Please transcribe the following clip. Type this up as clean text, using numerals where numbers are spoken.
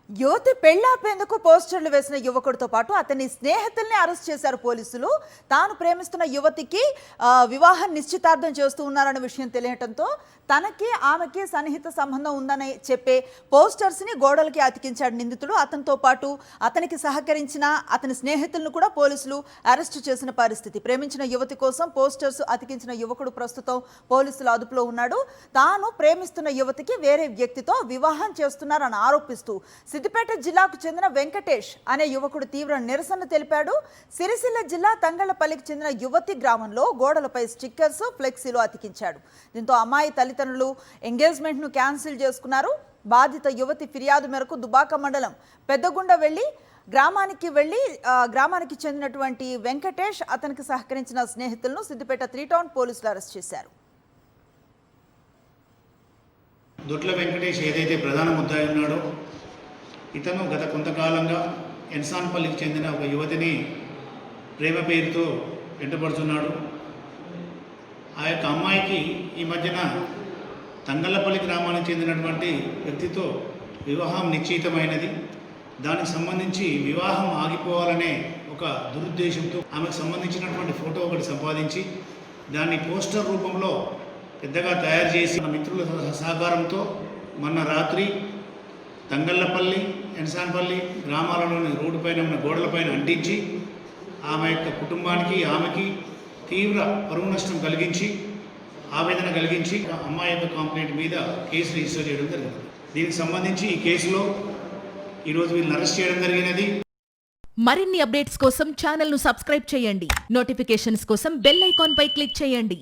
యువతి పెళ్లాపేందుకు పోస్టర్లు వేసిన యువకుడితో పాటు అతని స్నేహితుల్ని అరెస్ట్ చేశారు పోలీసులు. తాను ప్రేమిస్తున్న యువతికి వివాహం నిశ్చితార్థం చేస్తూ ఉన్నారన్న విషయం తెలియటంతో తనకి ఆమెకి సన్నిహిత సంబంధం ఉందని చెప్పే పోస్టర్స్ ని గోడలకి అతికించాడు నిందితుడు. అతనితో పాటు అతనికి సహకరించిన అతని స్నేహితులను కూడా పోలీసులు అరెస్టు చేసిన పరిస్థితి. ప్రేమించిన యువతి కోసం పోస్టర్స్ అతికించిన యువకుడు ప్రస్తుతం పోలీసుల అదుపులో ఉన్నాడు. తాను ప్రేమిస్తున్న యువతికి వేరే వ్యక్తితో వివాహం చేస్తున్నారని ఆరోపిస్తూ సిద్దిపేట జిల్లాకు చెందిన వెంకటేష్ అనే యువకుడు తీవ్ర నిరసన తెలిపాడు. సిరిసిల్ల జిల్లా తంగళ్లపల్లికి చెందిన యువతి గ్రామంలో గోడలపై స్టిక్కర్స్, ఫ్లెక్సీలు అతికించాడు. దీంతో అమ్మాయి తల్లిదండ్రులు ఎంగేజ్మెంట్ ను క్యాన్సిల్ చేసుకున్నారు. బాధిత యువతి ఫిర్యాదు మేరకు దుబాక మండలం పెద్దగుండ గ్రామానికి చెందినటువంటి వెంకటేష్ అతనికి సహకరించిన స్నేహితులను సిద్దిపేట 3 టౌన్ పోలీసులు అరెస్ట్ చేశారు. దొట్ల వెంకటేష్ ఏదైతే ప్రధాన ముద్దాయి ఉన్నాడో ఇతను గత కొంతకాలంగా ఎన్సాన్పల్లికి చెందిన ఒక యువతిని ప్రేమ పేరుతో వెంటబడుతున్నాడు. ఆ యొక్క అమ్మాయికి ఈ మధ్యన తంగళ్లపల్లి గ్రామానికి చెందినటువంటి వ్యక్తితో వివాహం నిశ్చితమైనది. దానికి సంబంధించి వివాహం ఆగిపోవాలనే ఒక దురుద్దేశంతో ఆమెకు సంబంధించినటువంటి ఫోటో ఒకటి సంపాదించి దాన్ని పోస్టర్ రూపంలో పెద్దగా తయారు చేసి మిత్రుల సహకారంతో మొన్న రాత్రి తంగళ్లపల్లి, ఎన్సాన్పల్లి గ్రామాలలోని రోడ్డుపైన ఉన్న గోడలపైన అంటించి ఆమె యొక్క కుటుంబానికి ఆమెకి తీవ్ర పరువు నష్టం కలిగించి ఆవేదన కలిగించి అమ్మాయి యొక్క కంప్లైంట్ మీద కేసు రిజిస్టర్ చేయడం జరిగింది. దీనికి సంబంధించి ఈ కేసులో ఈరోజు వీళ్ళని అరెస్ట్ చేయడం జరిగినది. మరిన్ని అప్డేట్స్ కోసం ఛానల్ను సబ్స్క్రైబ్ చేయండి. నోటిఫికేషన్స్ కోసం బెల్ ఐకాన్ పై క్లిక్ చేయండి.